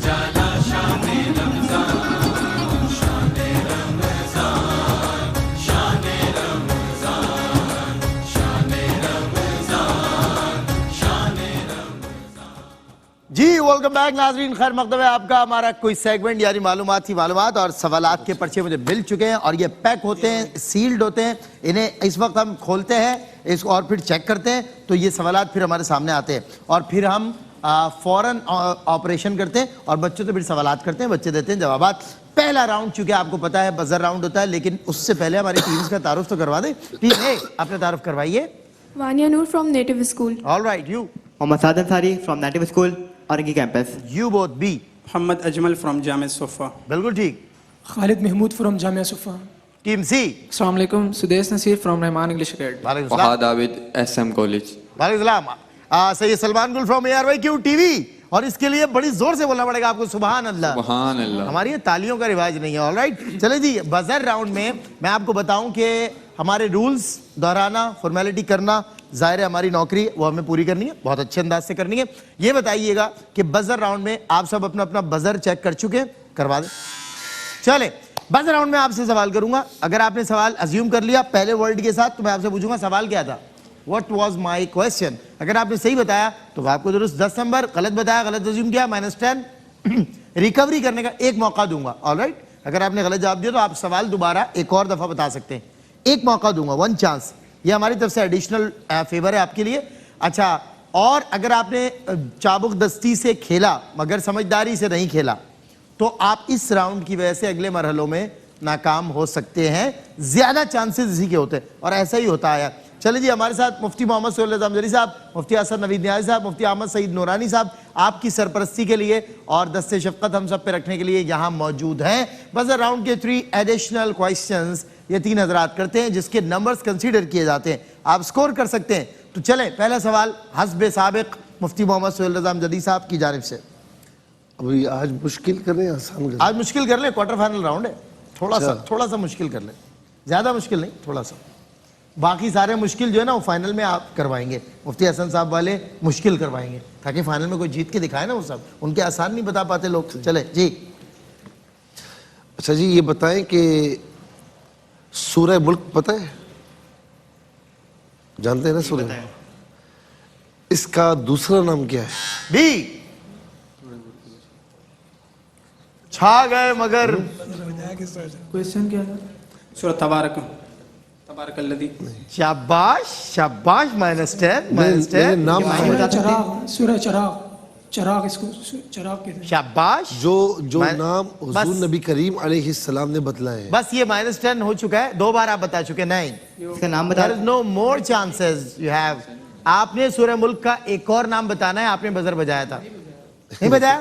जी welcome back नाजरीन, खैर मकदम है आपका। हमारा कोई सेगमेंट यानी मालूमात ही मालूमात और सवालात के पर्चे मुझे मिल चुके हैं और ये पैक होते हैं, सील्ड होते हैं। इन्हें इस वक्त हम खोलते हैं इसको और फिर चेक करते हैं, तो ये सवालात फिर हमारे सामने आते हैं और फिर हम फौरन ऑपरेशन करते हैं और बच्चों से फिर सवालात करते हैं, बच्चे देते हैं जवाबात। पहला राउंड चूंकि आपको पता है बजर राउंड होता है, लेकिन उससे पहले हमारी टीम्स का तारुफ तो करवा दें। टीम ए अपना तारुफ करवाइए। Vania Noor from native school. Alright, you. Mohammad Saad Ansari from native school Orangi campus. You both B. Mohammad Ajmal from Jamia Suffa. बिल्कुल ठीक। Khalid Mahmood from Jamia Suffa. Team C. अस्सलाम वालेकुम, Sudesh Naseer from Rehman English academy. वालेकुम सलाम। Fahad Abid SM college. वालेकुम सलाम। सैयद सलमान गुल फ्रॉम ARYQ TV। और इसके लिए बड़ी जोर से बोलना पड़ेगा आपको, सुभान अल्लाह। सुभान अल्लाह। हमारी ये तालियों का रिवाज नहीं है। ऑलराइट, चले जी। बजर राउंड में मैं आपको बताऊं कि हमारे रूल्स दोहराना, फॉर्मेलिटी करना जाहिर है हमारी नौकरी, वो हमें पूरी करनी है, बहुत अच्छे अंदाज से करनी है। ये बताइएगा कि बजर राउंड में आप सब अपना अपना बजर चेक कर चुके हैं, करवा दें। चले, बजर राउंड में आपसे सवाल करूंगा। अगर आपने सवाल अज्यूम कर लिया पहले वर्ड के साथ, तो मैं आपसे पूछूंगा सवाल क्या था, व्हाट वाज माय क्वेश्चन। अगर आपने सही बताया तो आपको दुरुस्त 10 नंबर, गलत बताया, गलत अज्यूम किया, -10। रिकवरी करने का एक मौका दूंगा। ऑलराइट, अगर आपने गलत जवाब दिया तो आप सवाल दोबारा एक और दफा बता सकते हैं, एक मौका दूंगा, 1 चांस। ये हमारी तरफ से एडिशनल फेवर है आपके लिए। अच्छा, और अगर आपने चाबुक दस्ती से खेला मगर समझदारी से नहीं खेला तो आप इस राउंड की वजह से अगले मरहलों में नाकाम हो सकते हैं। ज्यादा चांसेस इसी के होते हैं और ऐसा ही होता है। चलिए जी, हमारे साथ मुफ्ती मोहम्मद सोहेल रज़ा अमजरी साहब, मुफ्ती असद नवीद न्याज़ी साहब, मुफ्ती अहमद सईद नूरानी साहब आपकी सरपरस्ती के लिए और दस्ते शफ़क़त हम सब पे रखने के लिए यहाँ मौजूद हैं। बज़र राउंड के 3 एडिशनल क्वेश्चंस ये 3 हजरात करते हैं जिसके नंबर्स कंसीडर किए जाते हैं, आप स्कोर कर सकते हैं। तो चलें, पहला सवाल हस्बे साबिक मुफ्ती मोहम्मद सोहेल रज़ा अमजरी साहब की जानिब से। अभी आज मुश्किल करें आसान करें? आज मुश्किल कर लें, क्वार्टर फाइनल राउंड है, थोड़ा सा मुश्किल कर लें, ज़्यादा मुश्किल नहीं, थोड़ा सा। बाकी सारे मुश्किल जो है ना वो फाइनल में आप करवाएंगे, मुफ्ती हसन साहब वाले मुश्किल करवाएंगे ताकि फाइनल में कोई जीत के दिखाए ना, वो सब उनके आसान नहीं बता पाते लोग। चले जी। अच्छा जी, ये बताएं कि सूरह मुल्क पता है, जानते हैं ना सूरह, इसका दूसरा नाम क्या है? बी। छा गए मगर क्वेश्चन क्या था? सूरह तबारक, तबारकल्लज़ी। शाबाश शाबाश, -10 नाम चराग, सूरह चराग, चराग इसको चराग कहते हैं। शाबाश। जो नाम हुजूर नबी करीम अलैहिस्सलाम ने बतलाए हैं। बस ये -10 हो चुका है, 2 बार आप बता चुके। नहीं, इसका नाम बता। There is no more chances you have. आपने सूरह मुल्क का एक और नाम बताना है, आपने बजर बजाया था, नहीं बताया?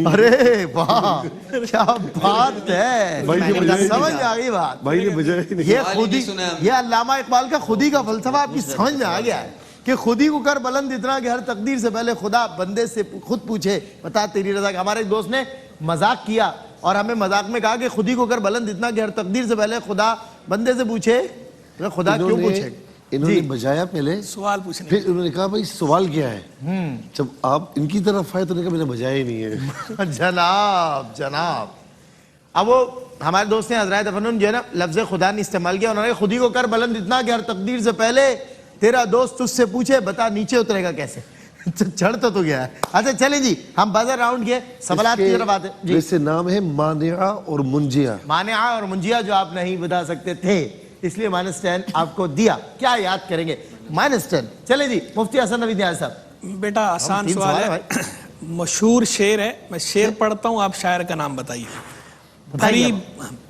अरे वाह, क्या बात है, समझ में आ गई बात। भाई ने बजाया ही नहीं। ये खुद ही, ये अल्लामा इकबाल का खुद ही का फलसफा आपकी समझ में आ गया है कि खुद ही को कर बुलंद इतना कि हर तकदीर से पहले खुदा बंदे से खुद पूछे बता तेरी रजा। हमारे एक दोस्त ने मजाक किया और हमें मजाक में कहा कि खुद ही को कर बुलंद इतना कि हर तकदीर से पहले खुदा बंदे से पूछे, तो खुदा क्यों पूछे? इन्होंने बजाया पहले, सवाल पूछने, फिर उन्होंने कहा भाई सवाल क्या है। जब आप इनकी तरफ आए तो उन्होंने कहा मैंने बजाया ही नहीं है। जनाब जनाब, अब वो हमारे दोस्त ने हजरत तफन्नुन जो है ना लफ्ज़ खुदा ने इस्तेमाल किया, उन्होंने खुद ही को कर बुलंद इतना कि हर तकदीर से पहले तेरा दोस्त तुझसे पूछे बता नीचे उतरेगा कैसे। चढ़ तो गया है। अच्छा चलें जी, हम बजर राउंड के सवालात की तरफ आते हैं। वैसे नाम है मानिया और मुंजिया। मानिया और मुंजिया जो आप नहीं बता सकते थे, इसलिए -10 आपको दिया। क्या याद करेंगे? -10। चले जी, मुफ्ती हसन नवीद न्याज़ी साहब। बेटा आसान सवाल है, मशहूर शेर है, मैं शेर पढ़ता हूँ, आप शायर का नाम बताइए।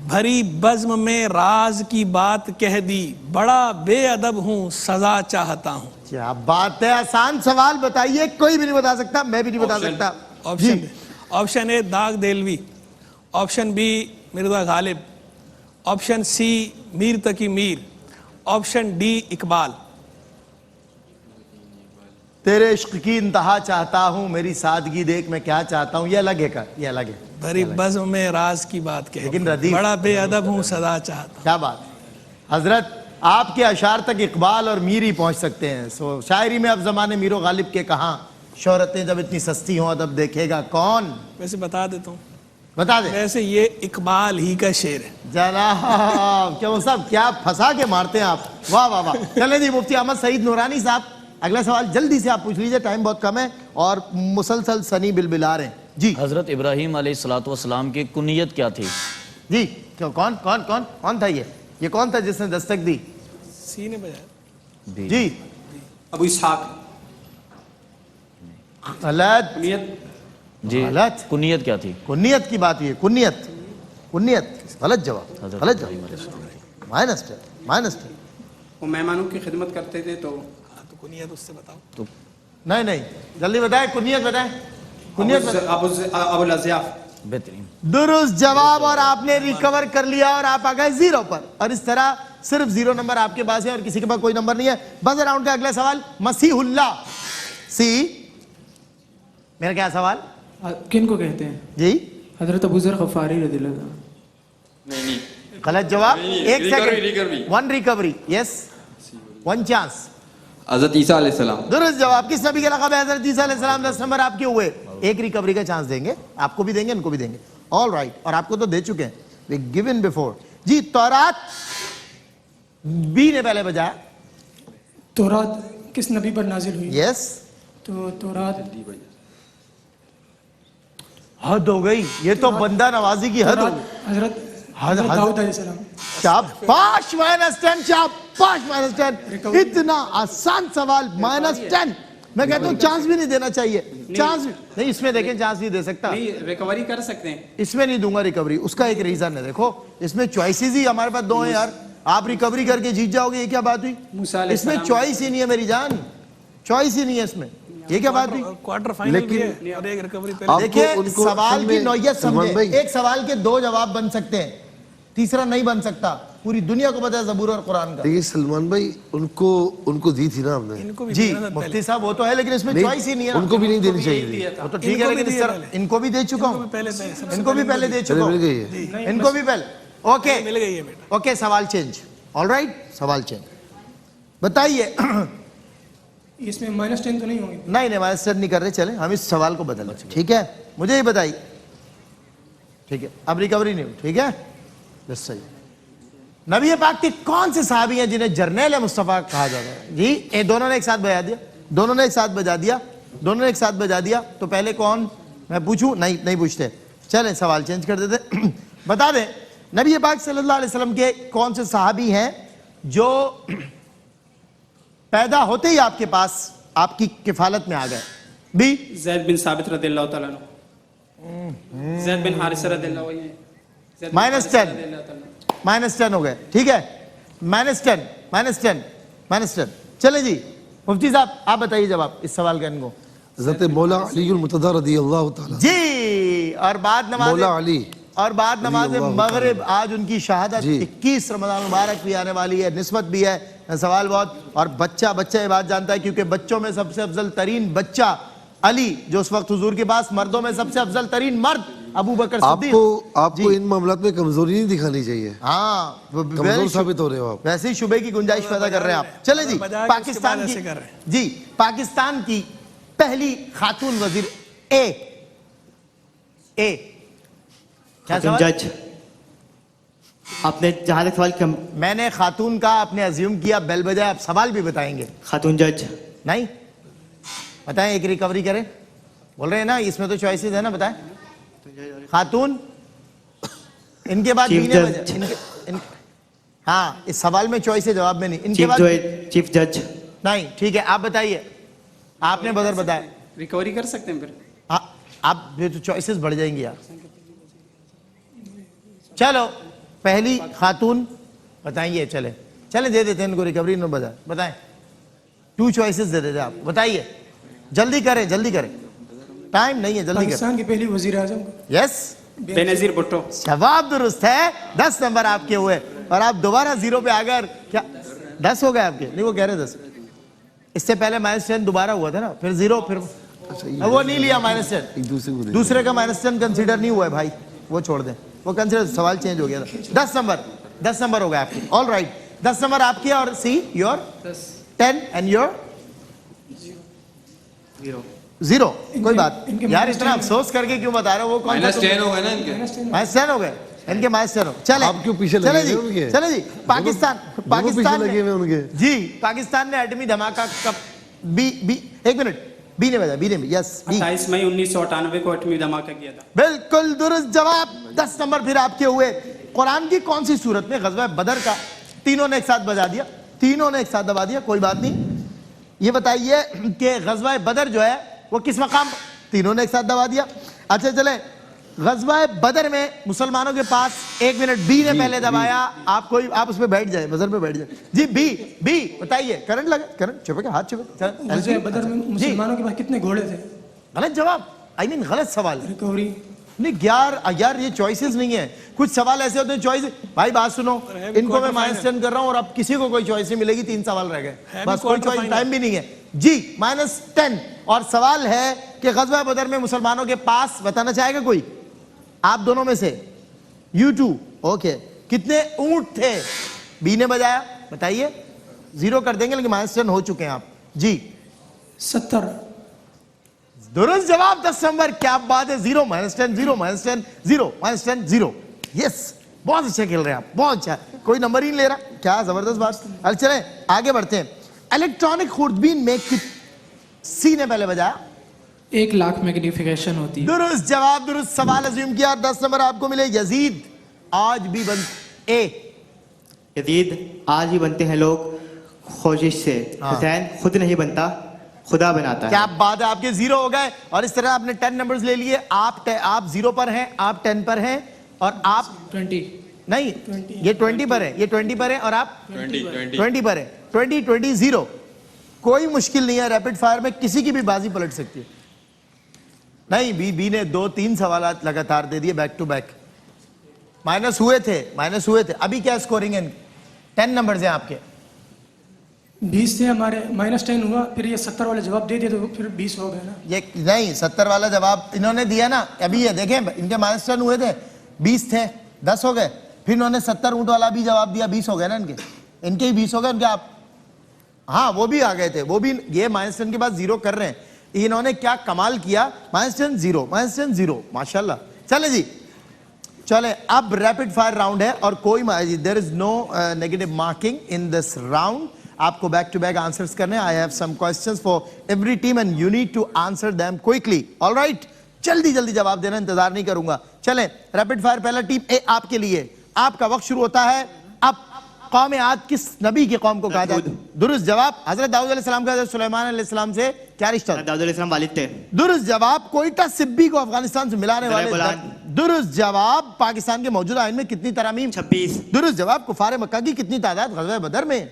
भरी बज़्म में राज की बात कह दी, बड़ा बेअदब हूँ सजा चाहता हूँ। क्या बात है, आसान सवाल बताइए, कोई भी नहीं बता सकता, मैं भी नहीं बता सकता। Option A Dagh Dehlvi, option B Mirza Ghalib, option C Mir Taqi Mir, option D Iqbal. तेरे इश्क की इंतहा चाहता हूँ, मेरी सादगी देख मैं क्या चाहता हूँ। ये अलग है का, ये अलग है। भरी बज़्म में राज की बात कह, लेकिन रदीफ, बड़ा बेअदब हूँ सदा चाहता। क्या बात हजरत, आपके अशार तक इकबाल और मीर ही पहुंच सकते हैं। सो शायरी में अब जमाने मीरो गालिब के कहाँ, शोहरतें जब इतनी सस्ती हों तब देखेगा कौन? वैसे बता देता हूँ, बता दे। वैसे ये इकबाल ही का शेर है। जनाब क्या वो सब क्या फंसा के मारते हैं आप, वाह वाह वाह। चले जी मुफ्ती अहमद सईद नूरानी साहब, अगला सवाल जल्दी से आप पूछ लीजिए, टाइम बहुत कम है और मुसलसल सनी बिलबिला रहे हैं जी। हजरत इब्राहीम अलैहिस्सलाम की कुनियत क्या थी? जी क्यों, कौन कौन कौन कौन था ये कौन था जिसने दस्तक दी? सी ने बजाया जी। अबू इसहाक। गलत कुनियत जी, गलत। कुनियत क्या थी? कुन्नियत की बात हुई है, कुन्नियत कुन्नियत गलत जवाब, हजरत गलत इब्राहीम जवाब, अलैहिस्सलाम। माइनस 10। वो मेहमानों की खिदमत करते थे तो हाँ, तो कुनियत उससे बताओ। तो नहीं नहीं जल्दी बताए, कुन्नियत बताए, कुन्नियत बताए। अबुल अज़ियाफ। बेहतरीन। दुरुस्त जवाब और आपने रिकवर कर लिया और आप आ गए 0 पर, और इस तरह सिर्फ 0 नंबर आपके पास है और किसी के पास कोई नंबर नहीं है। बस राउंड का अगला सवाल, मसीहुल्लाह सी, मेरा क्या सवाल किन को कहते हैं? जी? हजरत अबू ज़र गफ़ारी रज़ियल्लाहु अन्हु। नहीं गलत जवाब। एक recovery. Second, 1 recovery, yes 1 chance. हजरत ईसा अलैहिस्सलाम। दुरुस्त जवाब। किस नबी का लक़ब है हज़रत ईसा अलैहिस्सलाम? 10 नंबर आपके हुए, 1 रिकवरी का चांस देंगे, आपको भी देंगे इनको भी देंगे। ऑल राइट, और आपको तो दे चुके हैं, we given before ji. Taurat B ने पहले बजाया, तौरात किस नबी पर नाजिल हुई? यस। तो तौरात हद हो गई, ये तो बंदा नवाजी की हद हो गई। हजरत हजरत दाऊद अलैहिस्सलाम। शाबाश, -10, शाबाश, -10। इतना आसान सवाल, -10। मैं कहता हूँ चांस भी नहीं देना चाहिए, चांस नहीं, इसमें देखें चांस नहीं दे सकता, नहीं रिकवरी कर सकते हैं। इसमें नहीं दूंगा रिकवरी। उसका एक रीजन है, देखो इसमें चॉइसेस ही हमारे पास 2 हैं यार, आप रिकवरी करके जीत जाओगे, ये क्या बात हुई? मूसा अलैहिस्सलाम। इसमें चॉइस ही नहीं है मेरी जान, चॉइस ही नहीं है इसमें, ये क्या बात हुई? क्वार्टर फाइनल भी है और एक रिकवरी पहले। आपको देखिए उनको सवाल असल की में नौयत सलमान समझे, भाई, एक सवाल के 2 जवाब बन सकते हैं, तीसरा नहीं बन सकता। पूरी दुनिया को पता है ज़बूर और कुरान का। देखिए सलमान भाई, उनको दी थी ना हमने, इनको भी जी दिया था मुफ्ती पहले। साहब वो तो है, लेकिन इसमें चॉइस ही नहीं है ना। उनको भी नहीं देनी चाहिए थी। वो तो ठीक इनको है, भी लेकिन इस दिए तरह पहले। इनको भी दे चुका इनको भी हूँ, पहले सबसे इनको भी पहले दे चुका चले मिल हूँ, गई है। इनको भी पहले। ओके मिल गई है बेटा। ओके, सवाल चेंज। ऑल राइट, सवाल चेंज। बताइए। इसमें -10 तो नहीं होंगे? नहीं नहीं, -10 नहीं कर रहे, चले हम इस सवाल को बदल रहे, ठीक है? मुझे ही बताइए, ठीक है? अब रिकवरी नहीं हुई, ठीक है? बस सही। नबी पाक के कौन से सहाबी हैं जिन्हें जर्नैल मुस्तफ़ा कहा जाता है? जी ये दोनों ने एक साथ बजा दिया, दोनों ने एक साथ बजा दिया, दोनों ने एक साथ बजा दिया। तो पहले कौन, मैं पूछूं? नहीं नहीं पूछते, चलें सवाल चेंज कर देते। बता दें नबी पाक सल्लल्लाहु अलैहि वसल्लम के कौन से सहाबी हैं जो पैदा होते ही आपके पास आपकी किफालत में आ गए? बी ज़ैद बिन साबित रज़ियल्लाहु तआला अन्हु। ज़ैद बिन हारिसा रज़ियल्लाहु अन्हु। ज़ैद बिन -10 हारिसा रज़ियल्लाहु तआला अन्हु। -10 हो गए, ठीक है? -10। चले जी मुफ्ती साहब आप बताइए जवाब इस सवाल का इनको। हज़रत मौला अली मुर्तज़ा रज़ियल्लाहु ताला। जी, और बाद नमाज, मौला अली और बाद नमाज मगरिब, आज उनकी शहादत जी। 21 रमज़ान मुबारक भी आने वाली है, निस्बत भी है, सवाल बहुत। और बच्चा ये बात जानता है, क्योंकि बच्चों में सबसे अफजल तरीन बच्चा अली, जो उस वक्त हुजूर के पास, मर्दों में सबसे अफजल तरीन मर्द अबू बकर सिद्दीक। आपको इन मामलों में कमजोरी नहीं दिखानी चाहिए, हाँ, कमजोर साबित हो रहे हो आप। वैसे ही शुबे की गुंजाइश पैदा कर रहे हैं आप। चले जी, बजाय के उसके पाकिस्तान बाद की, ऐसे कर रहे हैं। जी पाकिस्तान की पहली खातून वजीर ए क्या खातून सवाल? जज। आपने जहाँ तक सवाल किया, मैंने खातून का आपने अज्यूम किया, बेल बजाय, आप सवाल भी बताएंगे? खातून जज। नहीं बताएं, एक रिकवरी करें, बोल रहे हैं ना, इसमें तो चॉइसेस है ना, बताएं। खातून, इनके बाद चीफ बी ने जज। बजा, हाँ इस सवाल में चॉइस है, जवाब में नहीं। इनके बाद चीफ जज। नहीं, ठीक है आप बताइए, आपने बदर बताया। रिकवरी कर सकते हैं फिर। हाँ आप ये तो चॉइसेस बढ़ जाएंगी यार। चलो पहली खातून बताइए, चले चले दे देते हैं इनको रिकवरी, नो बताएं 2 चॉइसेस दे देते आप, बताइए जल्दी करें, जल्दी करें, टाइम नहीं है, जल्दी करें। पाकिस्तान की पहली वजीर आजम? यस, बेनजीर भुट्टो। जवाब दुरुस्त है, 10 नंबर आपके हुए, और आप दोबारा 0 पे आ गए। क्या 10 हो गए आपके? नहीं वो कह रहे 10, इससे पहले -10 दोबारा हुआ था ना, फिर 0, फिर वो नहीं लिया -10, एक दूसरे को दूसरे का -10 कंसीडर नहीं हुआ है भाई, वो छोड़ दें, वो कंसीडर, सवाल चेंज हो गया था। 10 नंबर हो गए आपके। ऑल राइट, 10 नंबर आपके, और see your 10 and your zero. कोई बात इनके यार, minus इतना 10 अफसोस करके क्यों बता रहे हो? वो कौन सा -10 हो गए ना इनके। -10 हो गए इनके, -10 हो। चले आप क्यों पीछे लगे चले हुए जी, हैं उनके? चले जी। पाकिस्तान दोनों पीछे लगे हुए हैं उनके। जी, पाकिस्तान ने एटमी धमाका कब बी 1 मिनट, बी ने बजा, बी ने, यस बी। 28 मई 1998 को एटमी धमाका किया था। बिल्कुल दुरुस्त जवाब। 10 नंबर फिर आपके हुए। कुरान की कौन सी सूरत में गज़वा बदर का, तीनों ने एक साथ बजा दिया, तीनों ने एक साथ दबा दिया, कोई बात नहीं। ये बताइए कि गज़वा बदर जो है वो किस मकाम, तीनों ने एक साथ दबा दिया। अच्छा चले, गज़वा बदर में मुसलमानों के पास 1 मिनट, बी ने पहले दबाया। आप उस पे बैठ जाए, बजर पे बैठ जाए जी। बी बताइए, करंट लगे, करंट छुपे, हाथ छुपे। गज़वा बदर में मुसलमानों के पास कितने घोड़े थे? गलत जवाब, आई मीन गलत सवाल। रिकवरी नहीं यार ये चॉइसेस नहीं है। कुछ सवाल ऐसे होते हैं चॉइस। भाई बात सुनो, इनको मैं -10 कर रहा हूं और अब किसी को कोई चॉइस नहीं मिलेगी। 3 सवाल रह गए, बस कोई चॉइस, टाइम भी नहीं है जी। -10 और सवाल है कि गज़वा बदर में मुसलमानों के पास, बताना चाहेगा कोई आप दोनों में से? U2 ओके, कितने ऊंट थे? बी ने बजाया, बताइए। 0 कर देंगे, लेकिन -10 हो चुके हैं आप जी। 70। दुरुस्त जवाब, 10 नंबर। क्या बात है, 0 -10 0 -10 0 -10 0। यस, बहुत अच्छे खेल रहे हैं आप, बहुत अच्छा। कोई नंबर ही नहीं ले रहा, क्या जबरदस्त बात। अब चलें आगे बढ़ते हैं। इलेक्ट्रॉनिक खुर्दबीन में सी ने पहले बजाया, 1 लाख मैग्निफिकेशन होती है। दुरुस्त जवाब, दुरुस्त सवाल अज्यूम किया, 10 नंबर आपको मिले। यजीद आज भी बन यजीद आज ही बनते हैं लोग कोशिश से, हुसैन खुद नहीं बनता, खुदा बनाता है। क्या बात है, आपके 0 हो गए। और इस तरह आपने 10 नंबर्स ले लिए। आप 0 पर हैं, आप 10 पर हैं, और आप 20 नहीं, ये 20 पर है, ये 20 पर है, और आप 20 पर है। 20 0। कोई मुश्किल नहीं है, रैपिड फायर में किसी की भी बाजी पलट सकती है। नहीं, बी ने 2-3 सवाल लगातार दे दिए, बैक टू बैक। माइनस हुए थे। अभी क्या स्कोरिंग है? 10 नंबर्स हैं आपके। 20 से हमारे -10 हुआ, फिर ये 70 वाले जवाब दे दिए तो फिर 20 हो गए ना। ये नहीं, 70 वाला जवाब इन्होंने दिया ना अभी। ये देखें, इनके -10 हुए थे, 20 थे, 10 हो गए। फिर इन्होंने 70 ऊंट वाला भी जवाब दिया, 20 हो गए ना इनके ही 20 हो गए। उनके आप, हाँ वो भी आ गए थे, वो भी। ये -10 के बाद 0 कर रहे हैं। इन्होंने क्या कमाल किया, -10 0 माशाल्लाह। चले जी, चले अब रैपिड फायर राउंड है, और कोई there is no negative marking in this round. आपको बैक टू बैक आंसर्स करने। I have some questions for every team and you need to answer them quickly. Alright, जल्दी जवाब देना, इंतजार नहीं करूंगा। चलें रैपिड फायर, पहला टीम ए आपके लिए। आपका वक्त शुरू होता है अब। कौम आद किस नबी की कौम को कहा जाता है? दुरुस्त जवाब, हजरत दाऊद अलैहिस्सलाम का हजरत सुलेमान अलैहिस्सलाम से क्या रिश्ता? दाऊद अलैहिस्सलाम वालिद थे। दुरुस्त जवाब, कोयटा सिब्बी को अफगानिस्तान से मिलाने वाले। दुरुस्त जवाब, पाकिस्तान के मौजूदा आइन में कितनी तरामीम? 26। दुरुस्त जवाब, कुफार मक्का की कितनी तादाद गज़वा बदर में?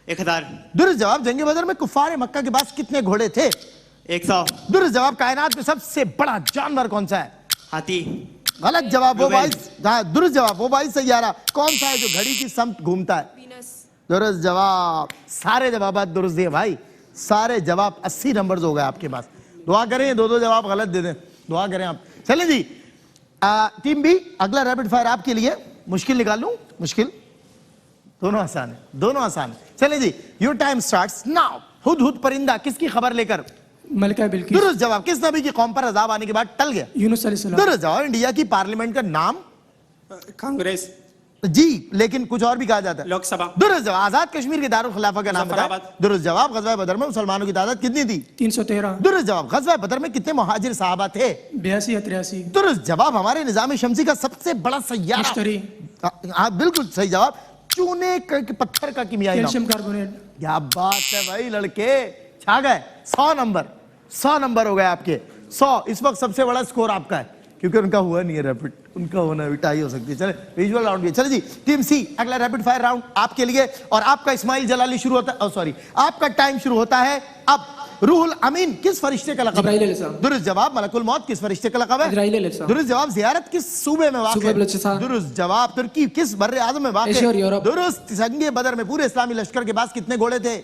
1000। दुरुस्त जवाब, जंग बदर में कुफार मक्का के पास कितने घोड़े थे? 100। दुरुस्त जवाब, कायनात में सबसे बड़ा जानवर कौन सा है? हाथी। गलत जवाब, वो दुरुस्त जवाब, वो सैयारा कौन सा है जो घड़ी की समत घूमता है? दुरुस्त जवाब। सारे जवाब दुरुस्त दिए भाई, सारे जवाब। 80 नंबर्स हो गए आपके पास। दुआ करें 2-2 जवाब गलत दे दें, दुआ करें आप। चलें जी, टीम बी, अगला रैपिड फायर आपके लिए। मुश्किल निकाल लूं? मुश्किल, दोनों आसान है, दोनों आसान है। चलें जी, योर टाइम स्टार्ट्स नाउ। हुदहुद परिंदा किसकी खबर लेकर? मलिका बिल्किस। दुरुस्त जवाब, किस नबी की कौम पर अजाब आने के बाद टल गया? यूनुस अलैहिस्सलाम। दुरुस्त जवाब, इंडिया की पार्लियामेंट का नाम? कांग्रेस। जी, लेकिन कुछ और भी कहा जाता है। लोकसभा। दुरुस्त जवाब, आजाद कश्मीर के दारुल खिलाफा का नाम बताएं। दुरुस्त जवाब, गज़वा बदर में मुसलमानों की तादाद कितनी थी? 313। दुरुस्त जवाब, गज़वा बदर में कितने मुहाजिर सहाबा थे? 82 या 83। दुरुस्त जवाब, हमारे निजाम शमसी का सबसे बड़ा सैयारा? मिश्तरी। हाँ बिल्कुल सही जवाब। चूने के पत्थर का कीमियाई नाम? Calcium carbonate. क्या बात है भाई, लड़के छा गए। 100 नंबर हो गए आपके। 100। इस वक्त सबसे बड़ा स्कोर आपका है, क्योंकि उनका हुआ नहीं है रैपिड, उनका होना भी टाई हो सकती है। चले विजुअल राउंड भी। चले जी, टीम सी, अगला रैपिड फायर राउंड आपके लिए। और आपका इस्माइल जलाली शुरू होता है, सॉरी, आपका टाइम शुरू होता है अब। रूहुल अमीन किस फरिश्ते का लक़ब है? जिब्राइल अलैहिस्सलाम। दुरुस्त जवाब, मलकुल मौत किस फरिश्ते का लक़ब है? इज़राइल अलैहिस्सलाम। दुरुस्त जवाब, ज़ियारत किस सूबे में वाक़ सूबा है? बलूचिस्तान। दुरुस्त जवाब, तुर्की किस बर्रे आज़म में वाक़ एशिया और है? यूरोप। दुरुस्त, जंगे बदर में पूरे इस्लामी लश्कर के पास कितने घोड़े थे?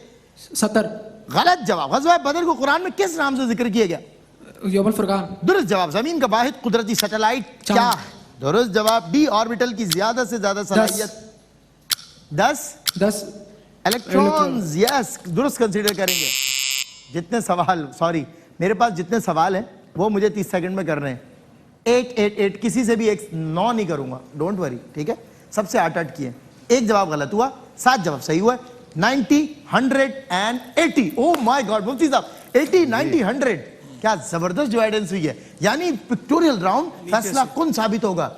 70। गलत जवाब, ग़ज़वा बदर को कुरान में किस नाम से जिक्र किया गया? यौमुल फुरकान। दुरुस्त जवाब, जमीन का वाहिद कुदरती सैटेलाइट चांद। क्या? दुरुस्त जवाब, डी ऑर्बिटल की ज्यादा से ज्यादा सलाहियत? 10 इलेक्ट्रॉन्स। यस, दुरुस्त कंसीडर करेंगे। जितने सवाल, सॉरी मेरे पास जितने सवाल हैं वो मुझे 30 सेकंड में करने हैं। 8 किसी से भी एक 9 नहीं करूंगा, डोंट वरी, ठीक है। सबसे 8 किए, एक जवाब गलत हुआ, 7 जवाब सही हुआ। 90, 100 and 80। ओह माय गॉड मुफ्ती साहब, 80, 90, 100, क्या जबरदस्त डिवाइडेंस हुई है। यानी पिक्टोरियल राउंड फैसला कुन साबित होगा।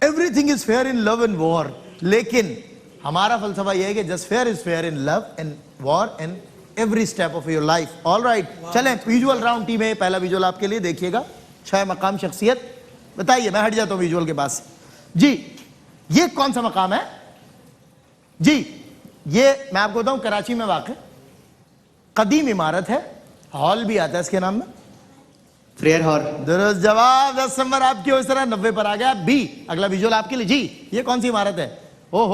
Everything is fair in love and war, लेकिन हमारा फलसफा यह है कि just fair is fair in love and war and every step of your life. All right, चलें विजुअल राउंड टीम है। पहला विजुअल आपके लिए, देखिएगा। 6 मकाम शख्सियत, बताइए। मैं हट जाता हूं विजुअल के पास जी। ये कौन सा मकाम है जी? ये मैं आपको बताऊं कराची में वाक़ कदीम इमारत है, हॉल भी आता है इसके नाम में, फ्रेयर हॉल। दुरुस्त जवाब। 10 नंबर आपकी हो। इस तरह 90 पर आ गया। बी, अगला विजुअल आपके लिए जी। ये कौन सी इमारत है? ओ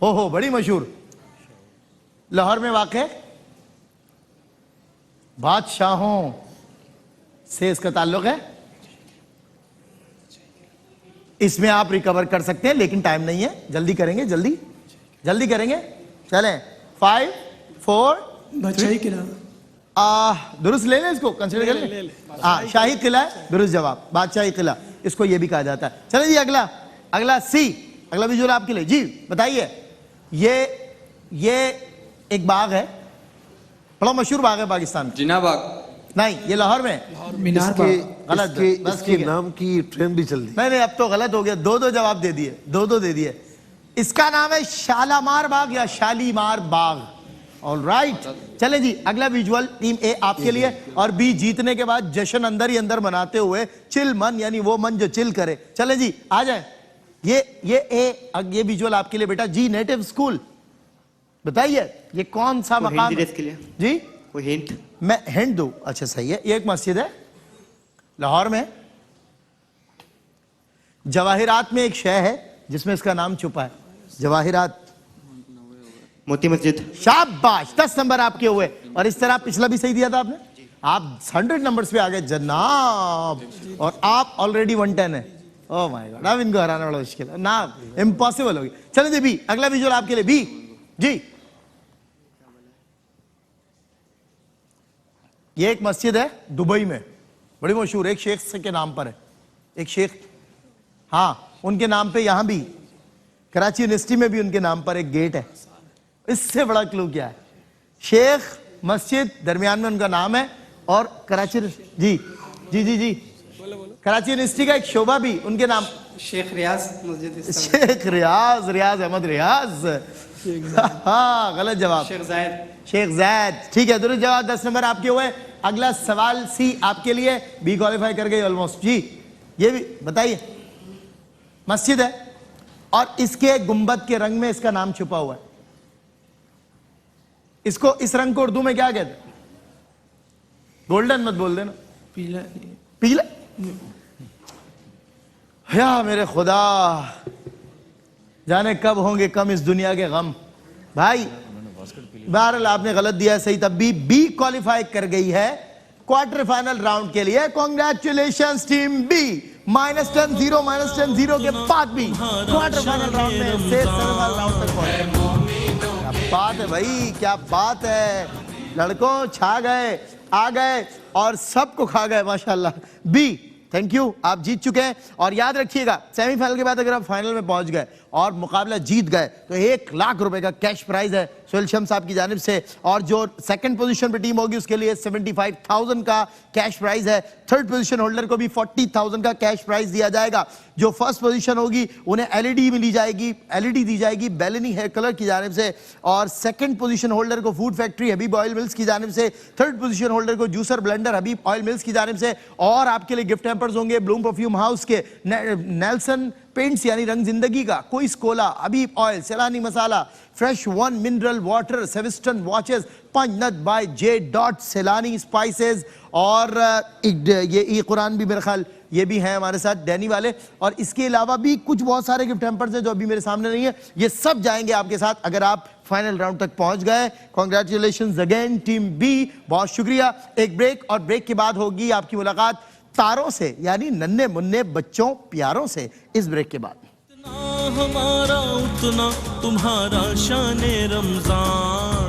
हो, बड़ी मशहूर, लाहौर में वाक़, बादशाहों से इसका ताल्लुक है। इसमें आप रिकवर कर सकते हैं, लेकिन टाइम नहीं है, जल्दी करेंगे, जल्दी करेंगे। चलें 5, 4, बादशाही किला। दुरुस्त ले लें इसको, कंसिडर कर लें। हाँ, शाही किला है, दुरुस्त जवाब, बादशाही किला, इसको ये भी कहा जाता है। चलिए जी, अगला सी, अगला विजुअल आपके लिए जी। बताइए, ये एक बाग है, बड़ा मशहूर बाग है पाकिस्तान में। जिना बाग। नहीं, ये लाहौर में। मीनार बाग। गलत, बस इसके ठीक है। नाम की ट्रेन भी चल दी। नहीं, अब तो गलत हो गया। 2 जवाब दे दिए, 2 दे दिए। इसका नाम है शालामार बाग या शालीमार बाग। ऑल राइट, चले जी। अगला विजुअल टीम ए आपके लिए, और बी जीतने के बाद जश्न अंदर ही अंदर मनाते हुए चिल मन, यानी वो मन जो चिल करे। चले जी, आ जाए। ये विजुअल आपके लिए बेटा जी। नेटिव स्कूल, बताइए ये कौन सा मकाम है? इसके लिए जी कोई हिंट? मैं हिंट दूं? अच्छा सही है। ये एक मस्जिद है लाहौर में, जवाहिरात में एक शय है जिसमें इसका नाम छुपा है, जवाहिरात। मोती मस्जिद। शाबाश, 10 नंबर आपके हुए। और इस तरह पिछला भी सही दिया था आपने, आप 100 नंबर्स पे आ गए जनाब, और आप ऑलरेडी 110 है। ओह माय गॉड, अब इनको हराना बड़ा मुश्किल है ना, इम्पॉसिबल होगी। चलिए जी, बी, अगला विजुअल आपके लिए बी जी। ये एक मस्जिद है दुबई में, बड़ी मशहूर, एक शेख के नाम पर है, एक शेख, हाँ उनके नाम पे। यहां भी कराची यूनिवर्सिटी में भी उनके नाम पर एक गेट है। इससे बड़ा क्लू क्या है? शेख, मस्जिद, दरमियान में उनका नाम है, और कराची जी कराची यूनिवर्सिटी का एक शोभा भी उनके नाम, शेख रियाज मस्जिद, शेख रियाज अहमद रियाज। हाँ, गलत जवाब, शेख जायद। ठीक है, दुरुस्त जवाब। 10 नंबर आपके हुए। अगला सवाल सी आपके लिए, बी क्वालिफाई कर गई ऑलमोस्ट जी। ये भी बताइए, मस्जिद है और इसके गुंबद के रंग में इसका नाम छुपा हुआ है। इसको, इस रंग को उर्दू में क्या कहते हैं? गोल्डन मत बोल देना, पीला। पीला। या मेरे खुदा, जाने कब होंगे कम इस दुनिया के गम। भाई बहरहाल आपने गलत दिया है, सही तब भी। बी क्वालिफाई कर गई है क्वार्टर फाइनल राउंड के लिए। Congratulations team B. -10, 0, -10, 0 के बाद भी क्वार्टर फाइनल राउंड में से सेमीफाइनल राउंड तक पहुंचे। क्या बात है भाई, क्या बात है। लड़कों छा गए, आ गए और सबको खा गए माशाल्लाह। बी, थैंक यू, आप जीत चुके हैं। और याद रखिएगा, सेमीफाइनल के बाद अगर आप फाइनल में पहुंच गए और मुकाबला जीत गए तो 1 लाख रुपए का कैश प्राइज है सोहेल शम्स साहब की जानिब से। और जो सेकंड पोजीशन पे टीम होगी उसके लिए 75,000 का कैश प्राइज है। थर्ड पोजीशन होल्डर को भी 40,000 का कैश प्राइज दिया जाएगा। जो फर्स्ट पोजीशन होगी उन्हें एलईडी मिली जाएगी, एलईडी दी जाएगी बेलेनी हेयर कलर की जानिब से। और सेकंड पोजीशन होल्डर को food factory Habib oil mills की जानिब से। थर्ड पोजीशन होल्डर को juicer blender Habib oil mills की जानिब से। और आपके लिए गिफ्ट हैम्पर्स होंगे ब्लूम परफ्यूम हाउस के, नेल्सन पेंट्स यानी रंग जिंदगी का, कोइस कोला, Habib oil, Sailani masala, fresh one mineral water, सेविस्टन वॉचेस, पंजनत by J dot, Sailani spices, और ये कुरान भी मेरे ख्याल ये भी हैं हमारे साथ डैनी वाले। और इसके अलावा भी कुछ बहुत सारे गिफ्ट हैम्पर्स हैं जो अभी मेरे सामने नहीं है, ये सब जाएंगे आपके साथ अगर आप फाइनल राउंड तक पहुंच गए। कॉन्ग्रेचुलेशंस अगेन टीम बी, बहुत शुक्रिया। एक ब्रेक, और ब्रेक के बाद होगी आपकी मुलाकात तारों से, यानी नन्हे मुन्ने बच्चों प्यारों से, इस ब्रेक के बाद। हमारा उतना तुम्हारा शान रमजान।